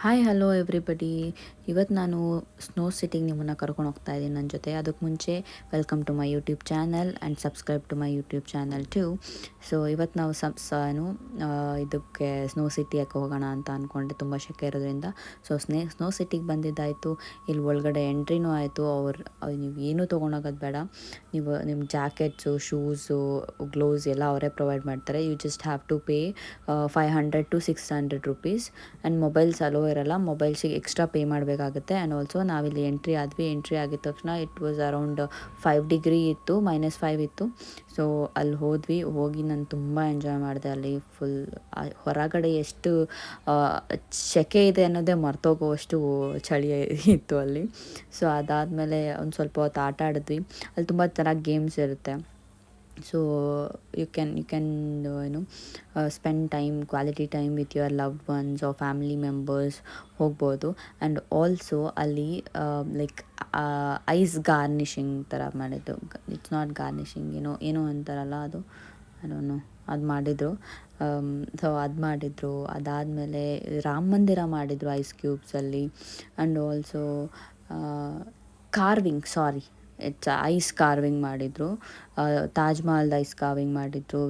Hi hello everybody. ಇವತ್ತು ನಾನು snow ಸಿಟಿಗೆ ನಿಮ್ಮನ್ನು ಕರ್ಕೊಂಡು ಹೋಗ್ತಾ ಇದ್ದೀನಿ ನನ್ನ ಜೊತೆ. ಅದಕ್ಕೆ ಮುಂಚೆ welcome to my YouTube channel and subscribe to my YouTube channel to. So ಇವತ್ತು ನಾವು ಇದಕ್ಕೆ ಸ್ನೋ ಸಿಟಿಯಕ್ಕೆ ಹೋಗೋಣ ಅಂತ ಅಂದ್ಕೊಂಡೆ, ತುಂಬ ಶೆಕೆ ಇರೋದ್ರಿಂದ. ಸೊ ಸ್ನೋ ಸಿಟಿಗೆ ಬಂದಿದ್ದಾಯಿತು. ಇಲ್ಲಿ ಒಳಗಡೆ ಎಂಟ್ರಿನೂ ಆಯಿತು. ನೀವು ಏನೂ ತೊಗೊಂಡೋಗೋದು ಬೇಡ. ನೀವು ನಿಮ್ಮ ಜಾಕೆಟ್ಸು, ಶೂಸು, ಗ್ಲೌಸ್ ಎಲ್ಲ ಅವರೇ ಪ್ರೊವೈಡ್ ಮಾಡ್ತಾರೆ. You just have to pay 500 to 600 rupees. And mobiles allow ಇರಲ್ಲ, ಮೊಬೈಲ್ಸಿಗೆ ಎಕ್ಸ್ಟ್ರಾ ಪೇ ಮಾಡಬೇಕಾಗುತ್ತೆ. ಆ್ಯಂಡ್ ಆಲ್ಸೋ ನಾವಿಲ್ಲಿ ಎಂಟ್ರಿ ಆಗಿದ ತಕ್ಷಣ ಇಟ್ ವಾಸ್ ಅರೌಂಡ್ 5 ಡಿಗ್ರಿ ಇತ್ತು, -5 ಇತ್ತು. ಸೊ ಅಲ್ಲಿ ಹೋಗಿ ನಾನು ತುಂಬ ಎಂಜಾಯ್ ಮಾಡಿದೆ. ಅಲ್ಲಿ ಫುಲ್ ಹೊರಗಡೆ ಎಷ್ಟು ಸೆಕೆ ಇದೆ ಅನ್ನೋದೇ ಮರ್ತೋಗುವಷ್ಟು ಚಳಿ ಇತ್ತು ಅಲ್ಲಿ. ಸೊ ಅದಾದಮೇಲೆ ಒಂದು ಸ್ವಲ್ಪ ಹೊತ್ತು ಆಟ ಆಡಿದ್ವಿ. ಅಲ್ಲಿ ತುಂಬ ಚೆನ್ನಾಗಿ ಗೇಮ್ಸ್ ಇರುತ್ತೆ. So you can spend quality time with your loved ones or family members ಹೋಗ್ಬೋದು. ಆ್ಯಂಡ್ ಆಲ್ಸೋ ಅಲ್ಲಿ ಲೈಕ್ ಐಸ್ ಗಾರ್ನಿಷಿಂಗ್ ಥರ ಮಾಡಿದ್ದು. ಇಟ್ಸ್ ನಾಟ್ ಗಾರ್ನಿಷಿಂಗ್, ಏನೋ ಅಂತಾರಲ್ಲ ಅದು, ಅದನ್ನು ಅದು ಮಾಡಿದರು. ಸೊ ಅದು ಮಾಡಿದರು. ಅದಾದಮೇಲೆ ರಾಮ ಮಂದಿರ ಮಾಡಿದರು ಐಸ್ ಕ್ಯೂಬ್ಸಲ್ಲಿ. ಆ್ಯಂಡ್ ಆಲ್ಸೋ ಐಸ್ ಕಾರ್ವಿಂಗ್ ಮಾಡಿದರು. ತಾಜ್ ಮಹಲ್ದು ಐಸ್ ಕಾರ್ವಿಂಗ್ ಮಾಡಿದರು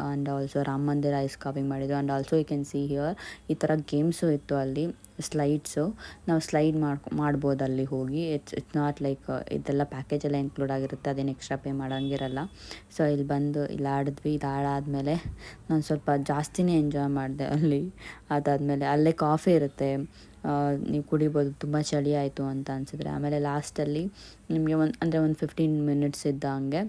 and also Rama Mandira ice carving ಮಾಡಿದರು. And also you can see here ಈ ಥರ ಗೇಮ್ಸು ಇತ್ತು ಅಲ್ಲಿ, ಸ್ಲೈಡ್ಸು. ನಾವು ಸ್ಲೈಡ್ ಮಾಡ್ಬೋದು ಅಲ್ಲಿ ಹೋಗಿ. ಇಟ್ಸ್ ನಾಟ್ ಲೈಕ್ ಇದೆಲ್ಲ ಪ್ಯಾಕೇಜೆಲ್ಲ ಇನ್ಕ್ಲೂಡ್ ಆಗಿರುತ್ತೆ, ಅದೇನು ಎಕ್ಸ್ಟ್ರಾ ಪೇ ಮಾಡೋಂಗಿರಲ್ಲ. ಸೊ ಇಲ್ಲಿ ಆಡಿದ್ವಿ. ಇದಾಡಾದಮೇಲೆ ನಾನು ಸ್ವಲ್ಪ ಜಾಸ್ತಿನೇ ಎಂಜಾಯ್ ಮಾಡಿದೆ ಅಲ್ಲಿ. ಅದಾದಮೇಲೆ ಅಲ್ಲೇ ಕಾಫಿ ಇರುತ್ತೆ, ನೀವು ಕುಡಿಬೋದು. ತುಂಬ ಚಳಿ ಆಯಿತು ಅಂತ ಅನಿಸಿದ್ರೆ. ಆಮೇಲೆ ಲಾಸ್ಟಲ್ಲಿ ನಿಮಗೆ ಒಂದು 15 ಮಿನಿಟ್ಸ್ ಇದ್ದಂಗೆ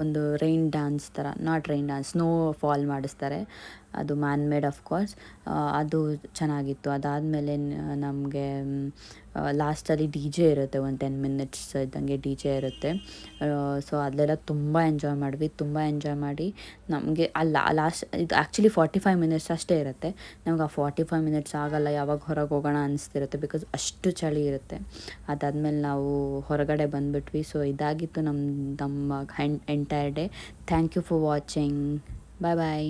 ಒಂದು ರೈನ್ ಡ್ಯಾನ್ಸ್ ಥರ, not rain dance, snow fall ಮಾಡಿಸ್ತಾರೆ. ಅದು ಮ್ಯಾನ್ ಮೇಡ್ ಆಫ್ ಕೋರ್ಸ್. ಅದು ಚೆನ್ನಾಗಿತ್ತು. ಅದಾದಮೇಲೆ ನಮಗೆ ಲಾಸ್ಟಲ್ಲಿ ಡಿ ಜೆ ಇರುತ್ತೆ, ಒಂದು 10 ಮಿನಿಟ್ಸ್ ಇದ್ದಂಗೆ ಡಿ ಜೆ ಇರುತ್ತೆ. ಸೊ ಅಲ್ಲೆಲ್ಲ ತುಂಬ ಎಂಜಾಯ್ ಮಾಡಿ ನಮಗೆ ಇದು ಆ್ಯಕ್ಚುಲಿ 45 ಮಿನಿಟ್ಸ್ ಅಷ್ಟೇ ಇರುತ್ತೆ. ನಮ್ಗೆ ಆ 45 ಮಿನಿಟ್ಸ್ ಆಗಲ್ಲ, ಯಾವಾಗ ಹೊರಗೆ ಹೋಗೋಣ ಅನಿಸ್ತಿರುತ್ತೆ, ಬಿಕಾಸ್ ಅಷ್ಟು ಚಳಿ ಇರುತ್ತೆ. ಅದಾದಮೇಲೆ ನಾವು ಹೊರಗಡೆ ಬಂದುಬಿಟ್ವಿ. ಸೊ ಇದಾಗಿತ್ತು ನಮ್ಮ entire day. Thank you for watching. Bye bye.